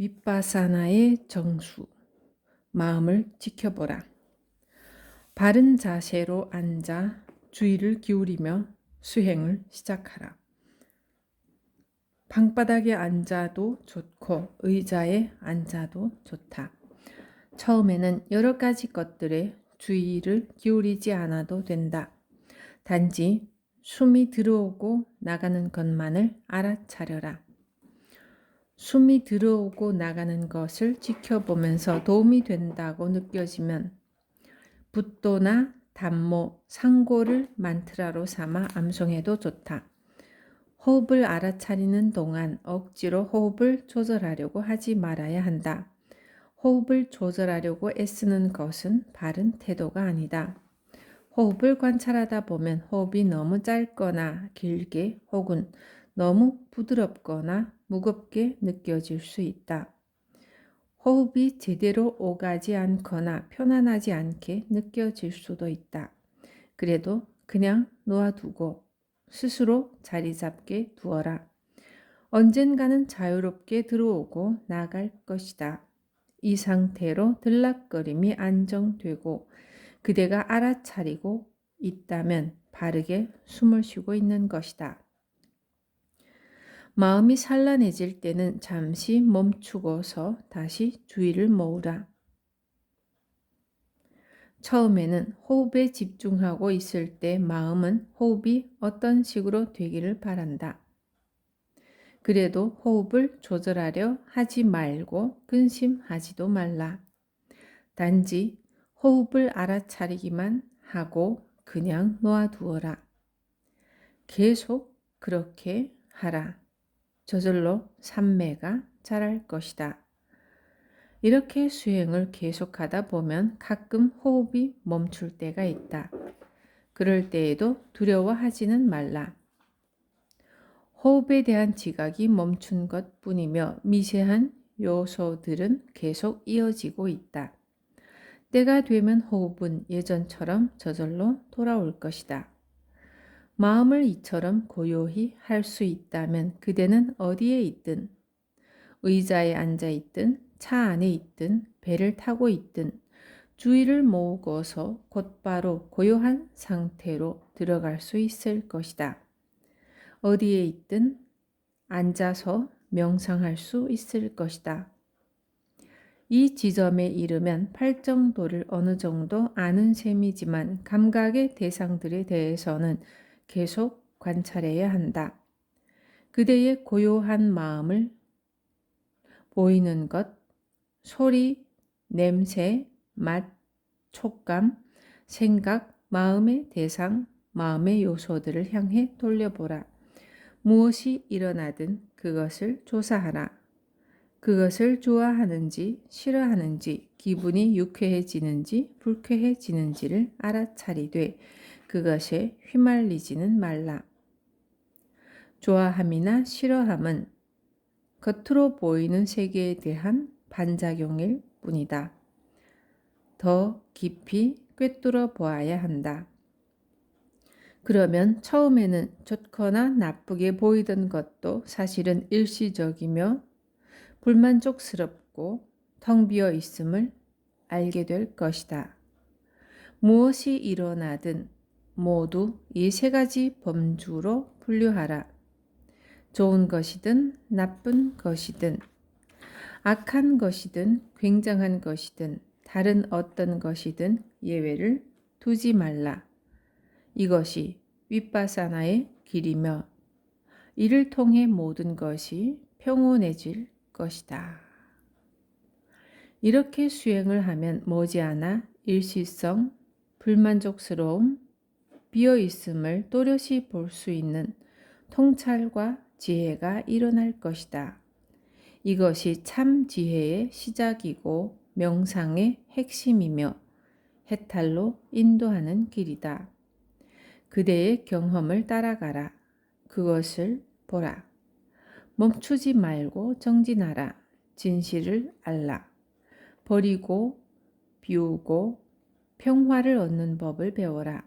윗바사나의 정수, 마음을 지켜보라. 바른 자세로 앉아 주의를 기울이며 수행을 시작하라. 방바닥에 앉아도 좋고 의자에 앉아도 좋다. 처음에는 여러 가지 것들에 주의를 기울이지 않아도 된다. 단지 숨이 들어오고 나가는 것만을 알아차려라. 숨이 들어오고 나가는 것을 지켜보면서 도움이 된다고 느껴지면 붓도나 단모, 상고를 만트라로 삼아 암송해도 좋다. 호흡을 알아차리는 동안 억지로 호흡을 조절하려고 하지 말아야 한다. 호흡을 조절하려고 애쓰는 것은 바른 태도가 아니다. 호흡을 관찰하다 보면 호흡이 너무 짧거나 길게 혹은 너무 부드럽거나 무겁게 느껴질 수 있다. 호흡이 제대로 오가지 않거나 편안하지 않게 느껴질 수도 있다. 그래도 그냥 놓아두고 스스로 자리 잡게 두어라. 언젠가는 자유롭게 들어오고 나갈 것이다. 이 상태로 들락거림이 안정되고 그대가 알아차리고 있다면 바르게 숨을 쉬고 있는 것이다. 마음이 산란해질 때는 잠시 멈추고서 다시 주의를 모으라. 처음에는 호흡에 집중하고 있을 때 마음은 호흡이 어떤 식으로 되기를 바란다. 그래도 호흡을 조절하려 하지 말고 근심하지도 말라. 단지 호흡을 알아차리기만 하고 그냥 놓아두어라. 계속 그렇게 하라. 저절로 삼매가 자랄 것이다. 이렇게 수행을 계속하다 보면 가끔 호흡이 멈출 때가 있다. 그럴 때에도 두려워하지는 말라. 호흡에 대한 지각이 멈춘 것 뿐이며 미세한 요소들은 계속 이어지고 있다. 때가 되면 호흡은 예전처럼 저절로 돌아올 것이다. 마음을 이처럼 고요히 할 수 있다면 그대는 어디에 있든 의자에 앉아 있든 차 안에 있든 배를 타고 있든 주의를 모으고서 곧바로 고요한 상태로 들어갈 수 있을 것이다. 어디에 있든 앉아서 명상할 수 있을 것이다. 이 지점에 이르면 팔정도를 어느 정도 아는 셈이지만 감각의 대상들에 대해서는 계속 관찰해야 한다. 그대의 고요한 마음을 보이는 것, 소리, 냄새, 맛, 촉감, 생각, 마음의 대상, 마음의 요소들을 향해 돌려보라. 무엇이 일어나든 그것을 조사하라. 그것을 좋아하는지 싫어하는지 기분이 유쾌해지는지 불쾌해지는지를 알아차리되 그것에 휘말리지는 말라. 좋아함이나 싫어함은 겉으로 보이는 세계에 대한 반작용일 뿐이다. 더 깊이 꿰뚫어 보아야 한다. 그러면 처음에는 좋거나 나쁘게 보이던 것도 사실은 일시적이며 불만족스럽고 텅 비어 있음을 알게 될 것이다. 무엇이 일어나든 모두 이 세 가지 범주로 분류하라. 좋은 것이든 나쁜 것이든 악한 것이든 굉장한 것이든 다른 어떤 것이든 예외를 두지 말라. 이것이 윗바사나의 길이며 이를 통해 모든 것이 평온해질 것이다. 이렇게 수행을 하면 머지않아 일시성, 불만족스러움, 비어있음을 또렷이 볼 수 있는 통찰과 지혜가 일어날 것이다. 이것이 참 지혜의 시작이고 명상의 핵심이며 해탈로 인도하는 길이다. 그대의 경험을 따라가라. 그것을 보라. 멈추지 말고 정진하라. 진실을 알라. 버리고 비우고 평화를 얻는 법을 배워라.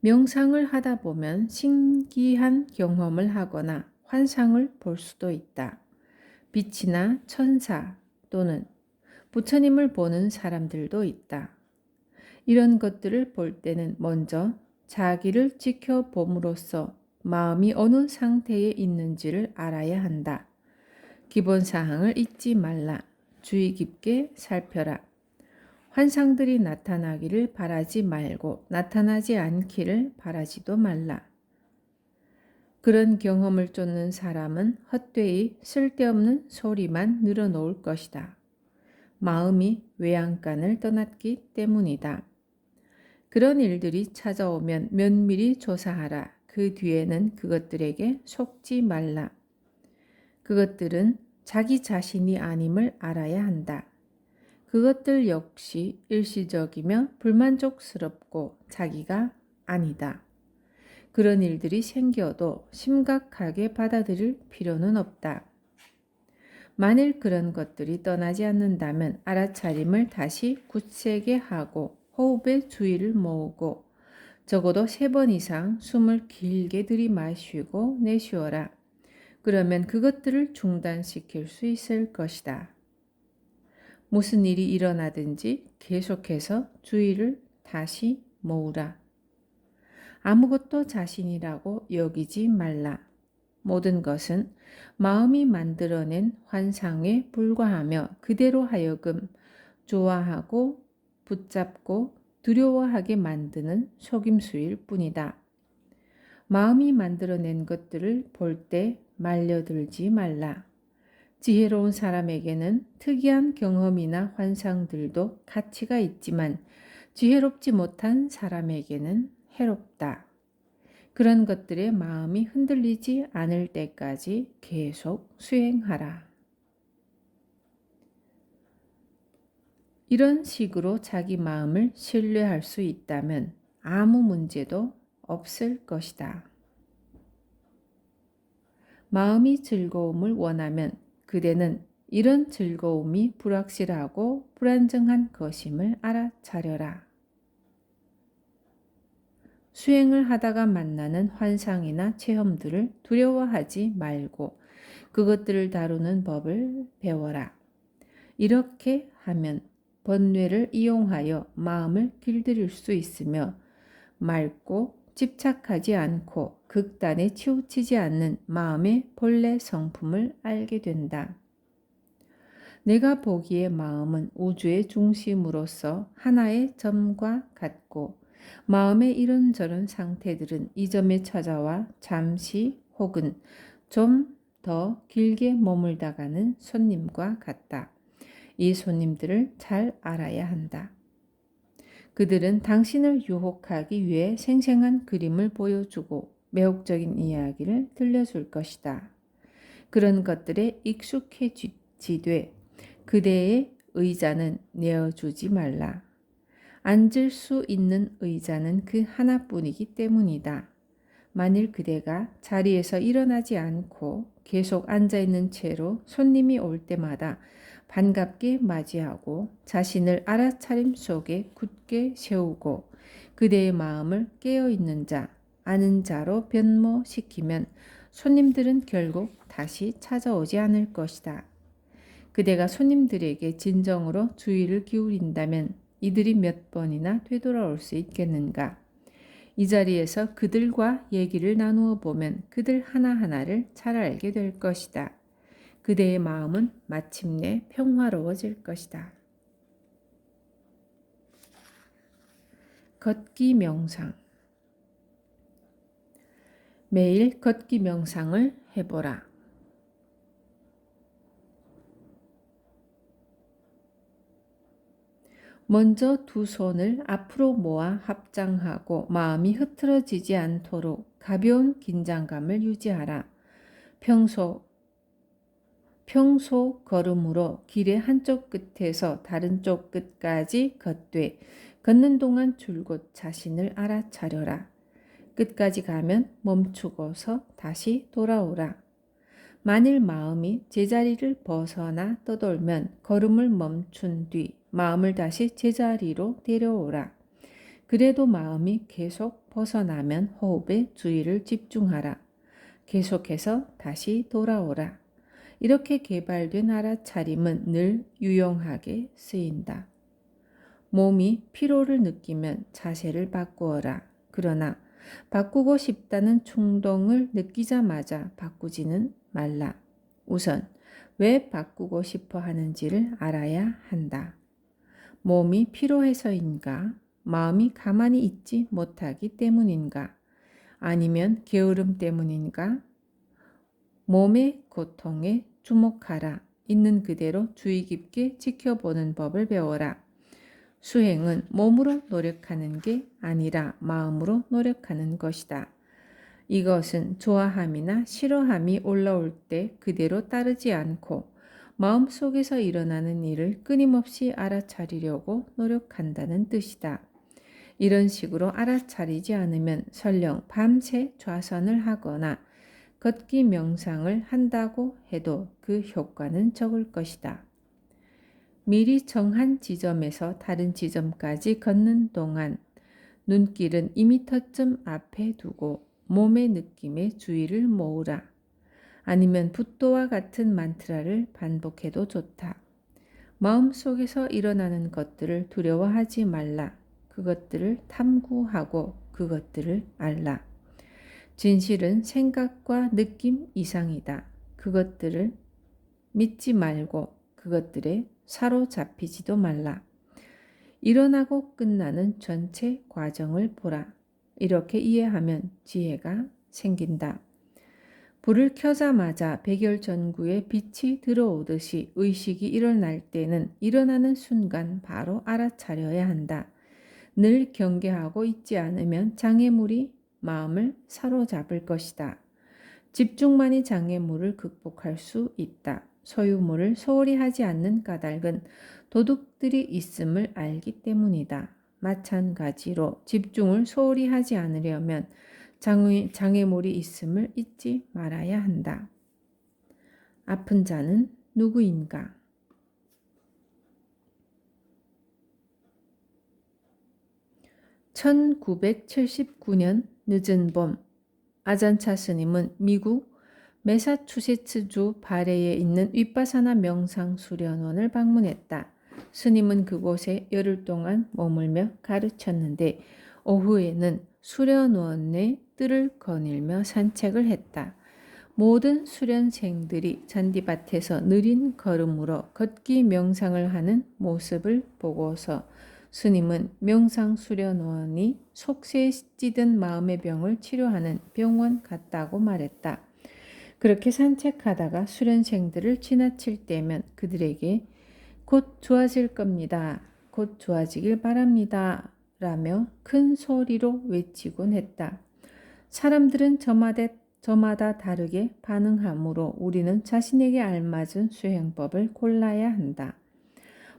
명상을 하다 보면 신기한 경험을 하거나 환상을 볼 수도 있다. 빛이나 천사 또는 부처님을 보는 사람들도 있다. 이런 것들을 볼 때는 먼저 자기를 지켜봄으로써 마음이 어느 상태에 있는지를 알아야 한다. 기본 사항을 잊지 말라. 주의 깊게 살펴라. 환상들이 나타나기를 바라지 말고 나타나지 않기를 바라지도 말라. 그런 경험을 쫓는 사람은 헛되이 쓸데없는 소리만 늘어놓을 것이다. 마음이 외양간을 떠났기 때문이다. 그런 일들이 찾아오면 면밀히 조사하라. 그 뒤에는 그것들에게 속지 말라. 그것들은 자기 자신이 아님을 알아야 한다. 그것들 역시 일시적이며 불만족스럽고 자기가 아니다. 그런 일들이 생겨도 심각하게 받아들일 필요는 없다. 만일 그런 것들이 떠나지 않는다면 알아차림을 다시 굳세게 하고 호흡에 주의를 모으고 적어도 3번 이상 숨을 길게 들이마시고 내쉬어라. 그러면 그것들을 중단시킬 수 있을 것이다. 무슨 일이 일어나든지 계속해서 주의를 다시 모으라. 아무것도 자신이라고 여기지 말라. 모든 것은 마음이 만들어낸 환상에 불과하며 그대로 하여금 좋아하고 붙잡고 두려워하게 만드는 속임수일 뿐이다. 마음이 만들어낸 것들을 볼 때 말려들지 말라. 지혜로운 사람에게는 특이한 경험이나 환상들도 가치가 있지만 지혜롭지 못한 사람에게는 해롭다. 그런 것들에 마음이 흔들리지 않을 때까지 계속 수행하라. 이런 식으로 자기 마음을 신뢰할 수 있다면 아무 문제도 없을 것이다. 마음이 즐거움을 원하면 그대는 이런 즐거움이 불확실하고 불안정한 것임을 알아차려라. 수행을 하다가 만나는 환상이나 체험들을 두려워하지 말고 그것들을 다루는 법을 배워라. 이렇게 하면 번뇌를 이용하여 마음을 길들일 수 있으며 맑고 집착하지 않고 극단에 치우치지 않는 마음의 본래 성품을 알게 된다. 내가 보기에 마음은 우주의 중심으로서 하나의 점과 같고 마음의 이런저런 상태들은 이 점에 찾아와 잠시 혹은 좀 더 길게 머물다가는 손님과 같다. 이 손님들을 잘 알아야 한다. 그들은 당신을 유혹하기 위해 생생한 그림을 보여주고 매혹적인 이야기를 들려줄 것이다. 그런 것들에 익숙해지되 그대의 의자는 내어주지 말라. 앉을 수 있는 의자는 그 하나뿐이기 때문이다. 만일 그대가 자리에서 일어나지 않고 계속 앉아있는 채로 손님이 올 때마다 반갑게 맞이하고 자신을 알아차림 속에 굳게 세우고 그대의 마음을 깨어있는 자, 아는 자로 변모시키면 손님들은 결국 다시 찾아오지 않을 것이다. 그대가 손님들에게 진정으로 주의를 기울인다면 이들이 몇 번이나 되돌아올 수 있겠는가? 이 자리에서 그들과 얘기를 나누어 보면 그들 하나하나를 잘 알게 될 것이다. 그대의 마음은 마침내 평화로워질 것이다. 걷기 명상. 매일 걷기 명상을 해보라. 먼저 두 손을 앞으로 모아 합장하고 마음이 흐트러지지 않도록 가벼운 긴장감을 유지하라. 평소 걸음으로 길의 한쪽 끝에서 다른 쪽 끝까지 걷되 걷는 동안 줄곧 자신을 알아차려라. 끝까지 가면 멈추고서 다시 돌아오라. 만일 마음이 제자리를 벗어나 떠돌면 걸음을 멈춘 뒤 마음을 다시 제자리로 데려오라. 그래도 마음이 계속 벗어나면 호흡에 주의를 집중하라. 계속해서 다시 돌아오라. 이렇게 개발된 알아차림은 늘 유용하게 쓰인다. 몸이 피로를 느끼면 자세를 바꾸어라. 그러나 바꾸고 싶다는 충동을 느끼자마자 바꾸지는 말라. 우선 왜 바꾸고 싶어 하는지를 알아야 한다. 몸이 피로해서인가? 마음이 가만히 있지 못하기 때문인가? 아니면 게으름 때문인가? 몸의 고통에 주목하라. 있는 그대로 주의 깊게 지켜보는 법을 배워라. 수행은 몸으로 노력하는 게 아니라 마음으로 노력하는 것이다. 이것은 좋아함이나 싫어함이 올라올 때 그대로 따르지 않고 마음속에서 일어나는 일을 끊임없이 알아차리려고 노력한다는 뜻이다. 이런 식으로 알아차리지 않으면 설령 밤새 좌선을 하거나 걷기 명상을 한다고 해도 그 효과는 적을 것이다. 미리 정한 지점에서 다른 지점까지 걷는 동안 눈길은 2m쯤 앞에 두고 몸의 느낌에 주의를 모으라. 아니면 붓도와 같은 만트라를 반복해도 좋다. 마음속에서 일어나는 것들을 두려워하지 말라. 그것들을 탐구하고 그것들을 알라. 진실은 생각과 느낌 이상이다. 그것들을 믿지 말고 그것들에 사로잡히지도 말라. 일어나고 끝나는 전체 과정을 보라. 이렇게 이해하면 지혜가 생긴다. 불을 켜자마자 백열전구에 빛이 들어오듯이 의식이 일어날 때는 일어나는 순간 바로 알아차려야 한다. 늘 경계하고 있지 않으면 장애물이 마음을 사로잡을 것이다. 집중만이 장애물을 극복할 수 있다. 소유물을 소홀히 하지 않는 까닭은 도둑들이 있음을 알기 때문이다. 마찬가지로 집중을 소홀히 하지 않으려면 장애물이 있음을 잊지 말아야 한다. 아픈 자는 누구인가? (1979년) 늦은 봄, 아잔차 스님은 미국 매사추세츠주 바레에 있는 윗바사나 명상 수련원을 방문했다. 스님은 그곳에 열흘 동안 머물며 가르쳤는데 오후에는 수련원의 뜰을 거닐며 산책을 했다. 모든 수련생들이 잔디밭에서 느린 걸음으로 걷기 명상을 하는 모습을 보고서 스님은 명상 수련원이 속세에 찌든 마음의 병을 치료하는 병원 같다고 말했다. 그렇게 산책하다가 수련생들을 지나칠 때면 그들에게 곧 좋아질 겁니다. 곧 좋아지길 바랍니다. 라며 큰 소리로 외치곤 했다. 사람들은 저마다 다르게 반응하므로 우리는 자신에게 알맞은 수행법을 골라야 한다.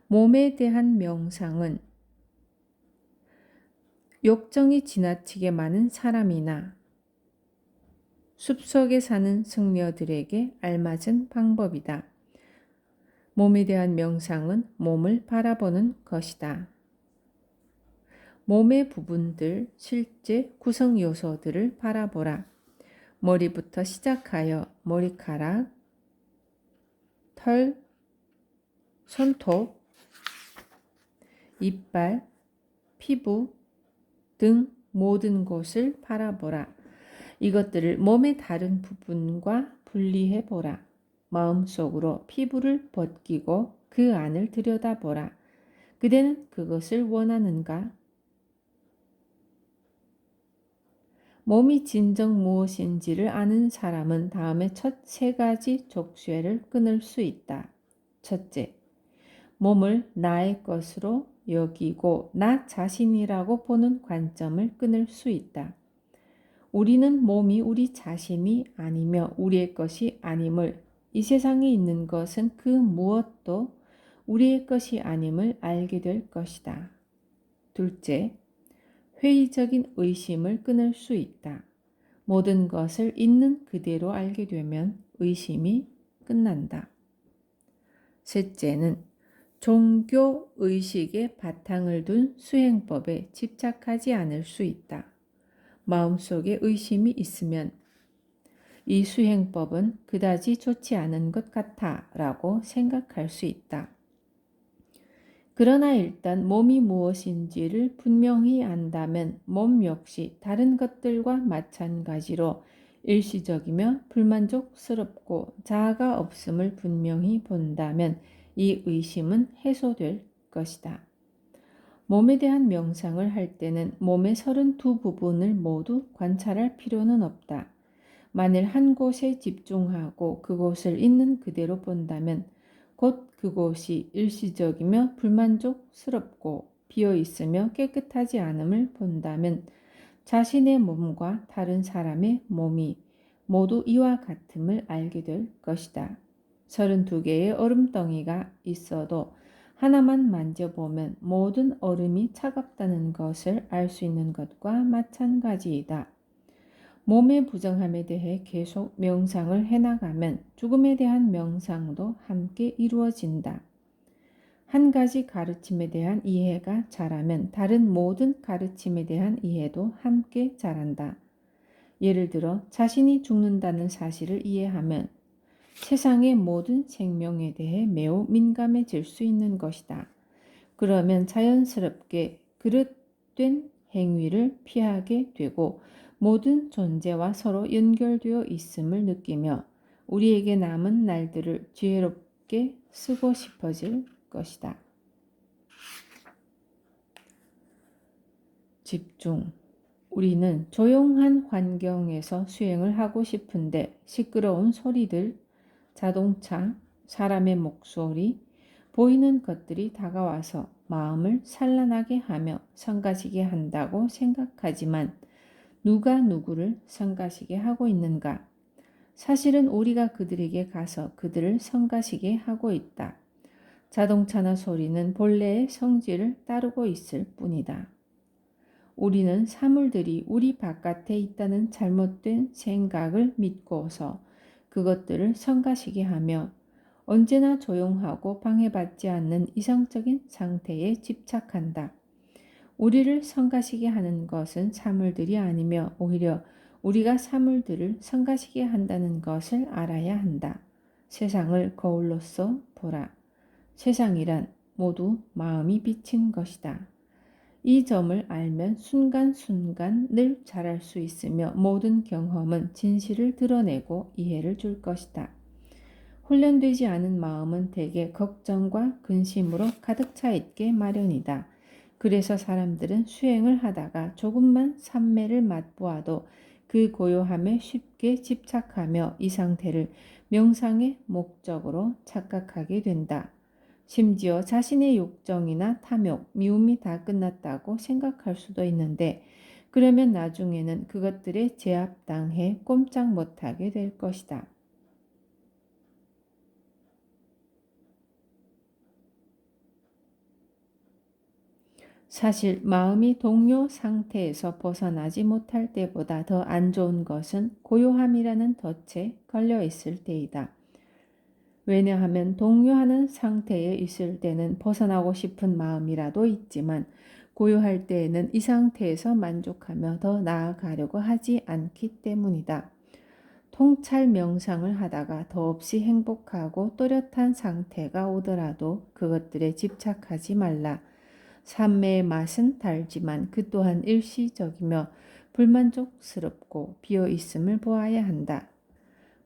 몸에 대한 명상은 욕정이 지나치게 많은 사람이나 숲속에 사는 승려들에게 알맞은 방법이다. 몸에 대한 명상은 몸을 바라보는 것이다. 몸의 부분들, 실제 구성 요소들을 바라보라. 머리부터 시작하여 머리카락, 털, 손톱, 이빨, 피부 등 모든 곳을 바라보라. 이것들을 몸의 다른 부분과 분리해보라. 마음속으로 피부를 벗기고 그 안을 들여다보라. 그대는 그것을 원하는가? 몸이 진정 무엇인지를 아는 사람은 다음에 첫 3가지 족쇄를 끊을 수 있다. 첫째, 몸을 나의 것으로 여기고 나 자신이라고 보는 관점을 끊을 수 있다. 우리는 몸이 우리 자신이 아니며 우리의 것이 아님을, 이 세상에 있는 것은 그 무엇도 우리의 것이 아님을 알게 될 것이다. 둘째, 회의적인 의심을 끊을 수 있다. 모든 것을 있는 그대로 알게 되면 의심이 끝난다. 셋째는 종교 의식에 바탕을 둔 수행법에 집착하지 않을 수 있다. 마음속에 의심이 있으면 이 수행법은 그다지 좋지 않은 것 같아 라고 생각할 수 있다. 그러나 일단 몸이 무엇인지를 분명히 안다면 몸 역시 다른 것들과 마찬가지로 일시적이며 불만족스럽고 자아가 없음을 분명히 본다면 이 의심은 해소될 것이다. 몸에 대한 명상을 할 때는 몸의 32부분을 모두 관찰할 필요는 없다. 만일 한 곳에 집중하고 그곳을 있는 그대로 본다면 곧 그곳이 일시적이며 불만족스럽고 비어있으며 깨끗하지 않음을 본다면 자신의 몸과 다른 사람의 몸이 모두 이와 같음을 알게 될 것이다. 32개의 얼음덩이가 있어도 하나만 만져보면 모든 얼음이 차갑다는 것을 알 수 있는 것과 마찬가지이다. 몸의 부정함에 대해 계속 명상을 해나가면 죽음에 대한 명상도 함께 이루어진다. 한 가지 가르침에 대한 이해가 자라면 다른 모든 가르침에 대한 이해도 함께 자란다. 예를 들어 자신이 죽는다는 사실을 이해하면 세상의 모든 생명에 대해 매우 민감해질 수 있는 것이다. 그러면 자연스럽게 그릇된 행위를 피하게 되고 모든 존재와 서로 연결되어 있음을 느끼며 우리에게 남은 날들을 지혜롭게 쓰고 싶어질 것이다. 집중. 우리는 조용한 환경에서 수행을 하고 싶은데 시끄러운 소리들, 자동차, 사람의 목소리, 보이는 것들이 다가와서 마음을 산란하게 하며 성가시게 한다고 생각하지만 누가 누구를 성가시게 하고 있는가? 사실은 우리가 그들에게 가서 그들을 성가시게 하고 있다. 자동차나 소리는 본래의 성질을 따르고 있을 뿐이다. 우리는 사물들이 우리 바깥에 있다는 잘못된 생각을 믿고서 그것들을 성가시게 하며 언제나 조용하고 방해받지 않는 이상적인 상태에 집착한다. 우리를 성가시게 하는 것은 사물들이 아니며 오히려 우리가 사물들을 성가시게 한다는 것을 알아야 한다. 세상을 거울로서 보라. 세상이란 모두 마음이 비친 것이다. 이 점을 알면 순간순간 늘 잘할 수 있으며 모든 경험은 진실을 드러내고 이해를 줄 것이다. 훈련되지 않은 마음은 대개 걱정과 근심으로 가득 차 있게 마련이다. 그래서 사람들은 수행을 하다가 조금만 삼매를 맛보아도 그 고요함에 쉽게 집착하며 이 상태를 명상의 목적으로 착각하게 된다. 심지어 자신의 욕정이나 탐욕, 미움이 다 끝났다고 생각할 수도 있는데 그러면 나중에는 그것들에 제압당해 꼼짝 못하게 될 것이다. 사실 마음이 동요 상태에서 벗어나지 못할 때보다 더 안 좋은 것은 고요함이라는 덫에 걸려 있을 때이다. 왜냐하면 동요하는 상태에 있을 때는 벗어나고 싶은 마음이라도 있지만 고요할 때에는 이 상태에서 만족하며 더 나아가려고 하지 않기 때문이다. 통찰 명상을 하다가 더없이 행복하고 또렷한 상태가 오더라도 그것들에 집착하지 말라. 삼매의 맛은 달지만 그 또한 일시적이며 불만족스럽고 비어있음을 보아야 한다.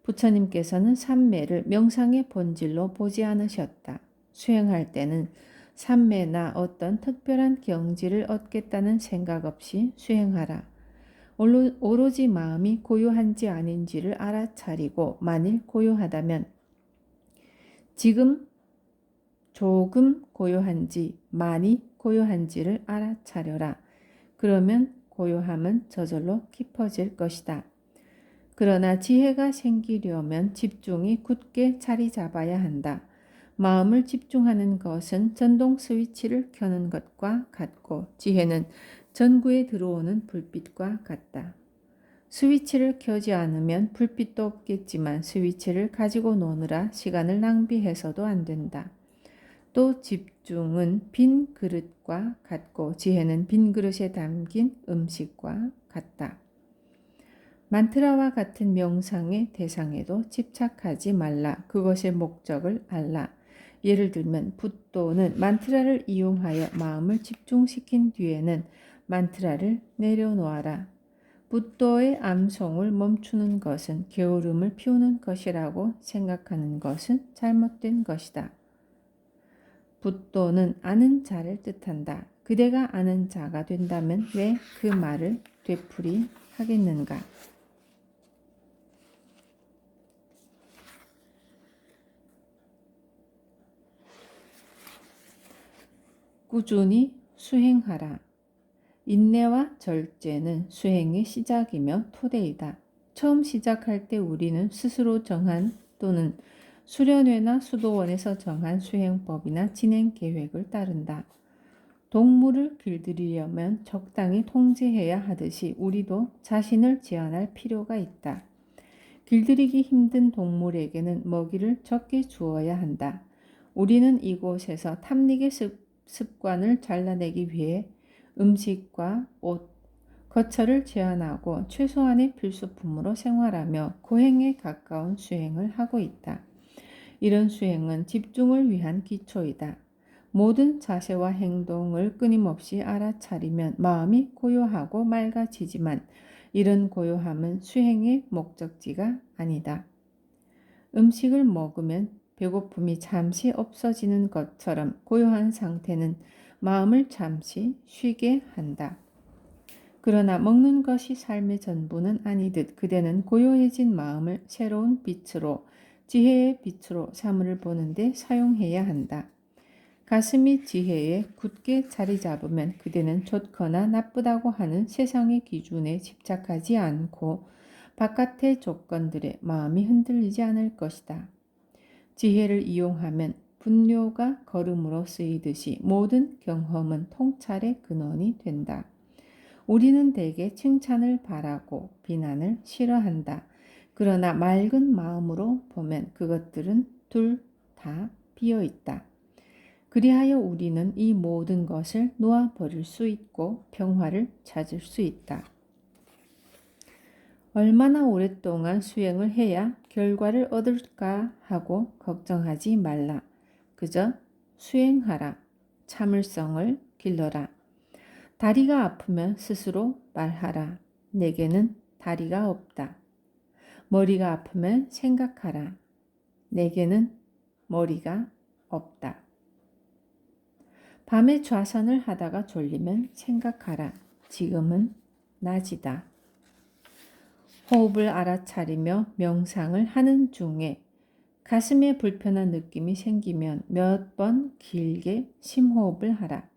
부처님께서는 삼매를 명상의 본질로 보지 않으셨다. 수행할 때는 삼매나 어떤 특별한 경지를 얻겠다는 생각 없이 수행하라. 오로지 마음이 고요한지 아닌지를 알아차리고 만일 고요하다면 지금 조금 고요한지 많이 고요한지를 알아차려라. 그러면 고요함은 저절로 깊어질 것이다. 그러나 지혜가 생기려면 집중이 굳게 자리 잡아야 한다. 마음을 집중하는 것은 전동 스위치를 켜는 것과 같고 지혜는 전구에 들어오는 불빛과 같다. 스위치를 켜지 않으면 불빛도 없겠지만 스위치를 가지고 노느라 시간을 낭비해서도 안 된다. 또 집중은 빈 그릇과 같고 지혜는 빈 그릇에 담긴 음식과 같다. 만트라와 같은 명상의 대상에도 집착하지 말라. 그것의 목적을 알라. 예를 들면 붓도는 만트라를 이용하여 마음을 집중시킨 뒤에는 만트라를 내려놓아라. 붓도의 암송을 멈추는 것은 게으름을 피우는 것이라고 생각하는 것은 잘못된 것이다. 붓도는 아는 자를 뜻한다. 그대가 아는 자가 된다면 왜 그 말을 되풀이하겠는가? 꾸준히 수행하라. 인내와 절제는 수행의 시작이며 토대이다. 처음 시작할 때 우리는 스스로 정한 또는 수련회나 수도원에서 정한 수행법이나 진행 계획을 따른다. 동물을 길들이려면 적당히 통제해야 하듯이 우리도 자신을 제한할 필요가 있다. 길들이기 힘든 동물에게는 먹이를 적게 주어야 한다. 우리는 이곳에서 탐닉의 습관을 잘라내기 위해 음식과 옷, 거처를 제한하고 최소한의 필수품으로 생활하며 고행에 가까운 수행을 하고 있다. 이런 수행은 집중을 위한 기초이다. 모든 자세와 행동을 끊임없이 알아차리면 마음이 고요하고 맑아지지만 이런 고요함은 수행의 목적지가 아니다. 음식을 먹으면 배고픔이 잠시 없어지는 것처럼 고요한 상태는 마음을 잠시 쉬게 한다. 그러나 먹는 것이 삶의 전부는 아니듯 그대는 고요해진 마음을 새로운 빛으로, 지혜의 빛으로 사물을 보는데 사용해야 한다. 가슴이 지혜에 굳게 자리 잡으면 그대는 좋거나 나쁘다고 하는 세상의 기준에 집착하지 않고 바깥의 조건들에 마음이 흔들리지 않을 것이다. 지혜를 이용하면 분뇨가 걸음으로 쓰이듯이 모든 경험은 통찰의 근원이 된다. 우리는 대개 칭찬을 바라고 비난을 싫어한다. 그러나 맑은 마음으로 보면 그것들은 둘 다 비어 있다. 그리하여 우리는 이 모든 것을 놓아버릴 수 있고 평화를 찾을 수 있다. 얼마나 오랫동안 수행을 해야 결과를 얻을까 하고 걱정하지 말라. 그저 수행하라. 참을성을 길러라. 다리가 아프면 스스로 말하라. 내게는 다리가 없다. 머리가 아프면 생각하라. 내게는 머리가 없다. 밤에 좌선을 하다가 졸리면 생각하라. 지금은 낮이다. 호흡을 알아차리며 명상을 하는 중에 가슴에 불편한 느낌이 생기면 몇 번 길게 심호흡을 하라.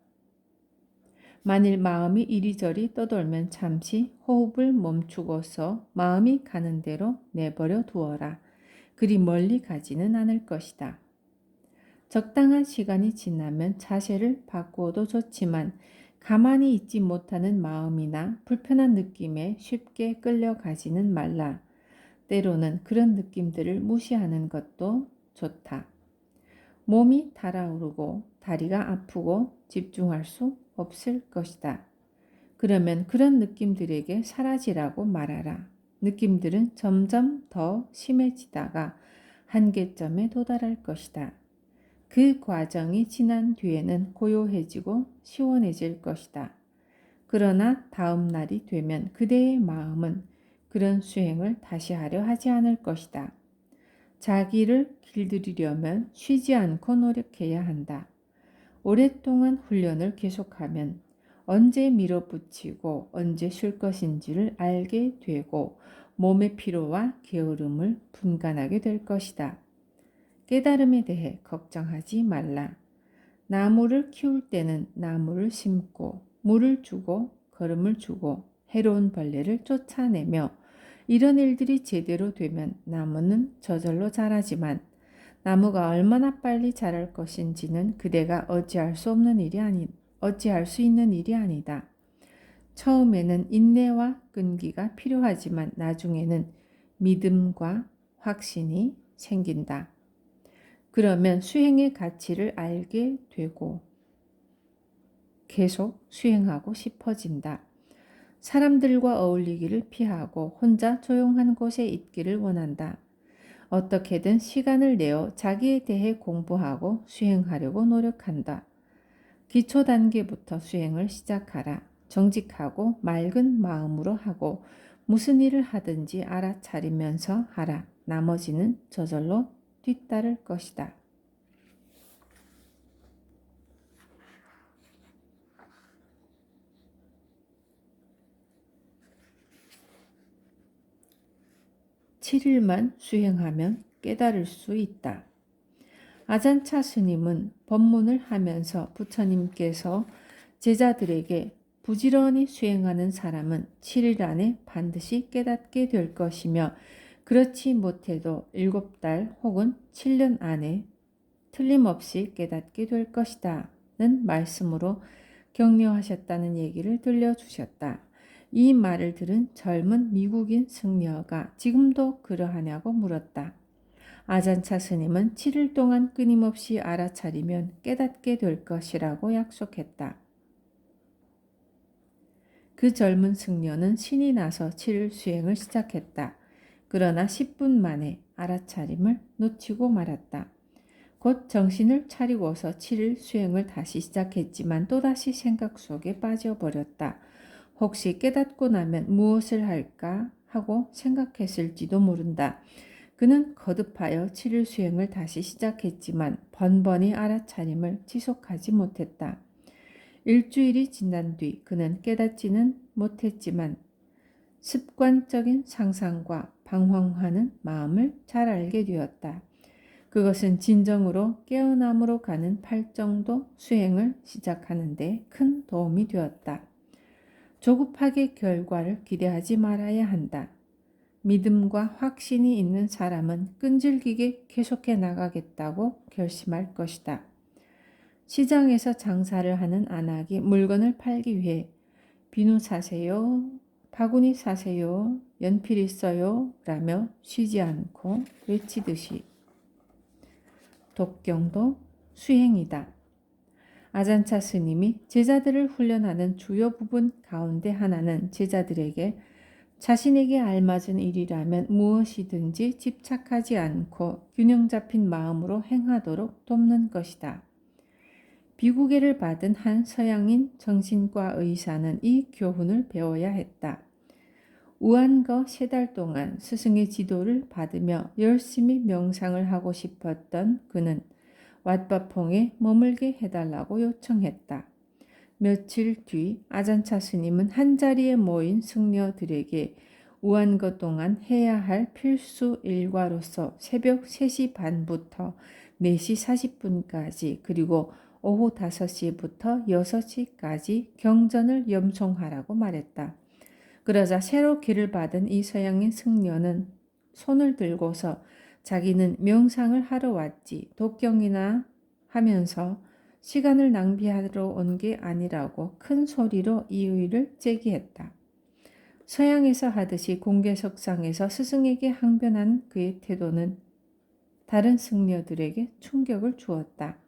만일 마음이 이리저리 떠돌면 잠시 호흡을 멈추고서 마음이 가는 대로 내버려 두어라. 그리 멀리 가지는 않을 것이다. 적당한 시간이 지나면 자세를 바꾸어도 좋지만 가만히 있지 못하는 마음이나 불편한 느낌에 쉽게 끌려가지는 말라. 때로는 그런 느낌들을 무시하는 것도 좋다. 몸이 달아오르고 다리가 아프고 집중할 수 없을 것이다. 그러면 그런 느낌들에게 사라지라고 말하라. 느낌들은 점점 더 심해지다가 한계점에 도달할 것이다. 그 과정이 지난 뒤에는 고요해지고 시원해질 것이다. 그러나 다음 날이 되면 그대의 마음은 그런 수행을 다시 하려 하지 않을 것이다. 자기를 길들이려면 쉬지 않고 노력해야 한다. 오랫동안 훈련을 계속하면 언제 밀어붙이고 언제 쉴 것인지를 알게 되고 몸의 피로와 게으름을 분간하게 될 것이다. 깨달음에 대해 걱정하지 말라. 나무를 키울 때는 나무를 심고 물을 주고 거름을 주고 해로운 벌레를 쫓아내며 이런 일들이 제대로 되면 나무는 저절로 자라지만 나무가 얼마나 빨리 자랄 것인지는 그대가 어찌할 수 있는 일이 아니다. 처음에는 인내와 끈기가 필요하지만 나중에는 믿음과 확신이 생긴다. 그러면 수행의 가치를 알게 되고 계속 수행하고 싶어진다. 사람들과 어울리기를 피하고 혼자 조용한 곳에 있기를 원한다. 어떻게든 시간을 내어 자기에 대해 공부하고 수행하려고 노력한다. 기초 단계부터 수행을 시작하라. 정직하고 맑은 마음으로 하고 무슨 일을 하든지 알아차리면서 하라. 나머지는 저절로 뒤따를 것이다. (7일만) 수행하면 깨달을 수 있다. 아잔차 스님은 법문을 하면서 부처님께서 제자들에게 부지런히 수행하는 사람은 7일 안에 반드시 깨닫게 될 것이며 그렇지 못해도 7달 혹은 7년 안에 틀림없이 깨닫게 될 것이다 는 말씀으로 격려하셨다는 얘기를 들려주셨다. 이 말을 들은 젊은 미국인 승려가 지금도 그러하냐고 물었다. 아잔차 스님은 7일 동안 끊임없이 알아차리면 깨닫게 될 것이라고 약속했다. 그 젊은 승려는 신이 나서 7일 수행을 시작했다. 그러나 10분 만에 알아차림을 놓치고 말았다. 곧 정신을 차리고서 7일 수행을 다시 시작했지만 또다시 생각 속에 빠져버렸다. 혹시 깨닫고 나면 무엇을 할까 하고 생각했을지도 모른다. 그는 거듭하여 7일 수행을 다시 시작했지만 번번이 알아차림을 지속하지 못했다. 일주일이 지난 뒤 그는 깨닫지는 못했지만 습관적인 상상과 방황하는 마음을 잘 알게 되었다. 그것은 진정으로 깨어남으로 가는 팔정도 수행을 시작하는 데 큰 도움이 되었다. 조급하게 결과를 기대하지 말아야 한다. 믿음과 확신이 있는 사람은 끈질기게 계속해 나가겠다고 결심할 것이다. 시장에서 장사를 하는 안악이 물건을 팔기 위해 비누 사세요, 바구니 사세요, 연필 있어요 라며 쉬지 않고 외치듯이 독경도 수행이다. 아잔차 스님이 제자들을 훈련하는 주요 부분 가운데 하나는 제자들에게 자신에게 알맞은 일이라면 무엇이든지 집착하지 않고 균형 잡힌 마음으로 행하도록 돕는 것이다. 비구계를 받은 한 서양인 정신과 의사는 이 교훈을 배워야 했다. 우한거 3달 동안 스승의 지도를 받으며 열심히 명상을 하고 싶었던 그는 왓바퐁에 머물게 해달라고 요청했다. 며칠 뒤 아잔차 스님은 한자리에 모인 승려들에게 우한거 동안 해야 할 필수 일과로서 새벽 3시 반부터 4시 40분까지 그리고 오후 5시부터 6시까지 경전을 염송하라고 말했다. 그러자 새로 길을 받은 이 서양인 승려는 손을 들고서 자기는 명상을 하러 왔지 독경이나 하면서 시간을 낭비하러 온 게 아니라고 큰 소리로 이의를 제기했다. 서양에서 하듯이 공개석상에서 스승에게 항변한 그의 태도는 다른 승려들에게 충격을 주었다.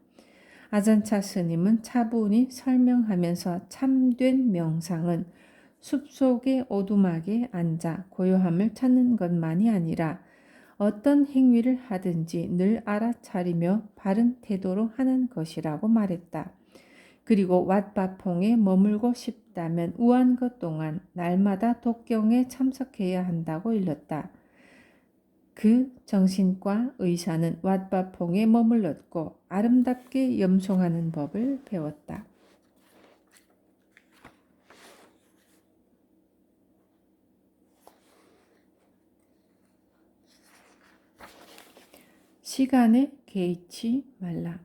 아잔차 스님은 차분히 설명하면서 참된 명상은 숲속의 오두막에 앉아 고요함을 찾는 것만이 아니라 어떤 행위를 하든지 늘 알아차리며 바른 태도로 하는 것이라고 말했다. 그리고 왓바퐁에 머물고 싶다면 우한것 동안 날마다 독경에 참석해야 한다고 일렀다. 그 정신과 의사는 왓바퐁에 머물렀고 아름답게 염송하는 법을 배웠다. 시간에 개의치 말라.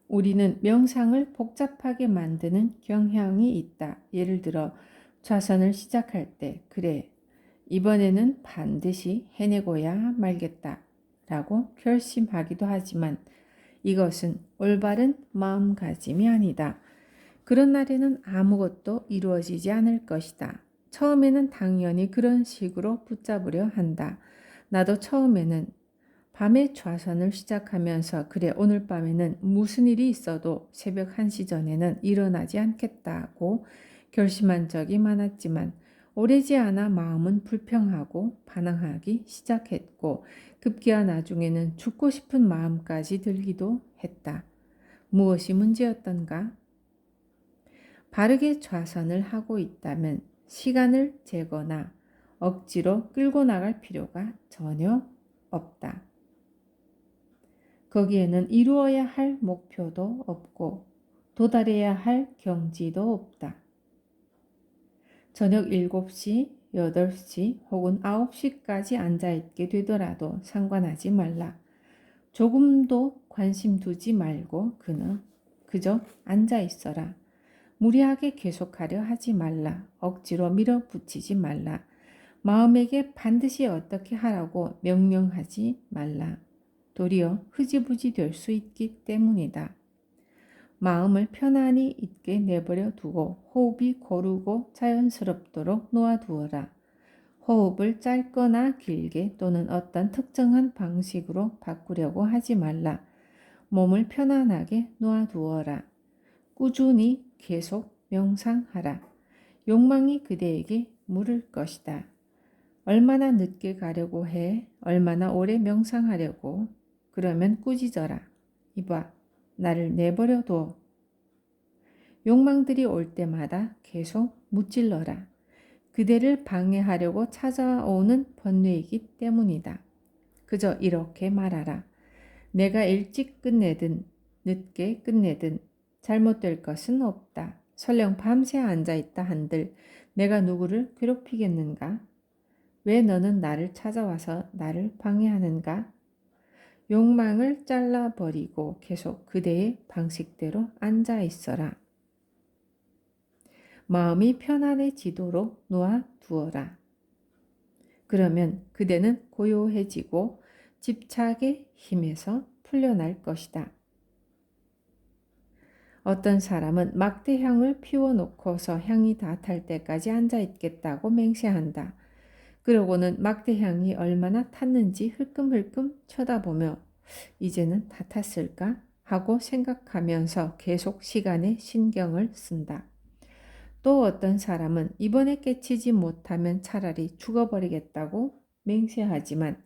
우리는 명상을 복잡하게 만드는 경향이 있다. 예를 들어 좌선을 시작할 때 그래, 이번에는 반드시 해내고야 말겠다 라고 결심하기도 하지만 이것은 올바른 마음가짐이 아니다. 그런 날에는 아무것도 이루어지지 않을 것이다. 처음에는 당연히 그런 식으로 붙잡으려 한다. 나도 처음에는 밤에 좌선을 시작하면서 그래, 오늘 밤에는 무슨 일이 있어도 새벽 1시 전에는 일어나지 않겠다고 결심한 적이 많았지만 오래지 않아 마음은 불평하고 반항하기 시작했고 급기야 나중에는 죽고 싶은 마음까지 들기도 했다. 무엇이 문제였던가? 바르게 좌선을 하고 있다면 시간을 재거나 억지로 끌고 나갈 필요가 전혀 없다. 거기에는 이루어야 할 목표도 없고 도달해야 할 경지도 없다. 저녁 7시, 8시 혹은 9시까지 앉아있게 되더라도 상관하지 말라. 조금도 관심 두지 말고 그저 앉아있어라. 무리하게 계속하려 하지 말라. 억지로 밀어붙이지 말라. 마음에게 반드시 어떻게 하라고 명령하지 말라. 도리어 흐지부지 될 수 있기 때문이다. 마음을 편안히 있게 내버려 두고 호흡이 고르고 자연스럽도록 놓아두어라. 호흡을 짧거나 길게 또는 어떤 특정한 방식으로 바꾸려고 하지 말라. 몸을 편안하게 놓아두어라. 꾸준히 계속 명상하라. 욕망이 그대에게 물을 것이다. 얼마나 늦게 가려고 해? 얼마나 오래 명상하려고? 그러면 꾸짖어라. 이봐, 나를 내버려 둬. 욕망들이 올 때마다 계속 무찔러라. 그대를 방해하려고 찾아오는 번뇌이기 때문이다. 그저 이렇게 말하라. 내가 일찍 끝내든 늦게 끝내든 잘못될 것은 없다. 설령 밤새 앉아있다 한들 내가 누구를 괴롭히겠는가? 왜 너는 나를 찾아와서 나를 방해하는가? 욕망을 잘라버리고 계속 그대의 방식대로 앉아있어라. 마음이 편안해지도록 놓아두어라. 그러면 그대는 고요해지고 집착의 힘에서 풀려날 것이다. 어떤 사람은 막대향을 피워놓고서 향이 다 탈 때까지 앉아있겠다고 맹세한다. 그러고는 막대향이 얼마나 탔는지 흘끔흘끔 쳐다보며 이제는 다 탔을까? 하고 생각하면서 계속 시간에 신경을 쓴다. 또 어떤 사람은 이번에 깨치지 못하면 차라리 죽어버리겠다고 맹세하지만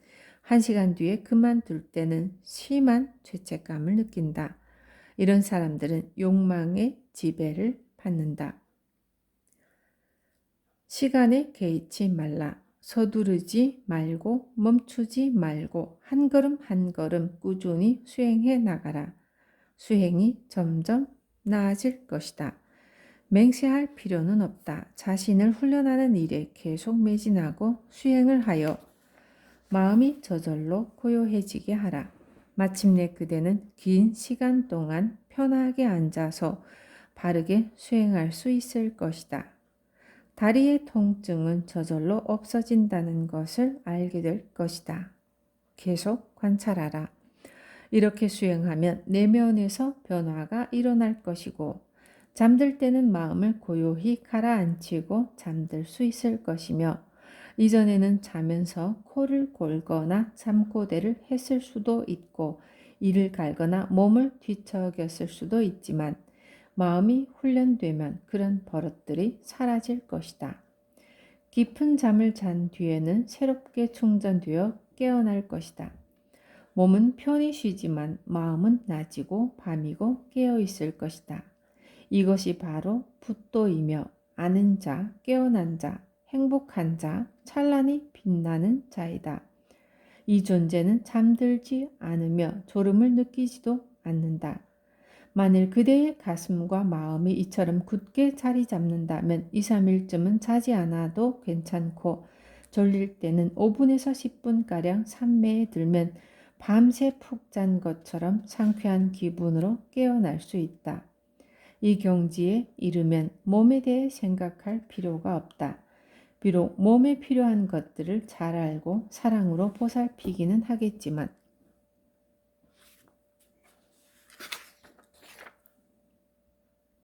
1시간 뒤에 그만둘 때는 심한 죄책감을 느낀다. 이런 사람들은 욕망의 지배를 받는다. 시간에 개의치 말라. 서두르지 말고 멈추지 말고 한 걸음 한 걸음 꾸준히 수행해 나가라. 수행이 점점 나아질 것이다. 맹세할 필요는 없다. 자신을 훈련하는 일에 계속 매진하고 수행을 하여 마음이 저절로 고요해지게 하라. 마침내 그대는 긴 시간 동안 편하게 앉아서 바르게 수행할 수 있을 것이다. 다리의 통증은 저절로 없어진다는 것을 알게 될 것이다. 계속 관찰하라. 이렇게 수행하면 내면에서 변화가 일어날 것이고 잠들 때는 마음을 고요히 가라앉히고 잠들 수 있을 것이며 이전에는 자면서 코를 골거나 잠꼬대를 했을 수도 있고 이를 갈거나 몸을 뒤척였을 수도 있지만 마음이 훈련되면 그런 버릇들이 사라질 것이다. 깊은 잠을 잔 뒤에는 새롭게 충전되어 깨어날 것이다. 몸은 편히 쉬지만 마음은 낮이고 밤이고 깨어 있을 것이다. 이것이 바로 붓도이며 아는 자, 깨어난 자, 행복한 자, 찬란히 빛나는 자이다. 이 존재는 잠들지 않으며 졸음을 느끼지도 않는다. 만일 그대의 가슴과 마음이 이처럼 굳게 자리 잡는다면 2, 3일쯤은 자지 않아도 괜찮고 졸릴 때는 5분에서 10분가량 삼매에 들면 밤새 푹 잔 것처럼 상쾌한 기분으로 깨어날 수 있다. 이 경지에 이르면 몸에 대해 생각할 필요가 없다. 비록 몸에 필요한 것들을 잘 알고 사랑으로 보살피기는 하겠지만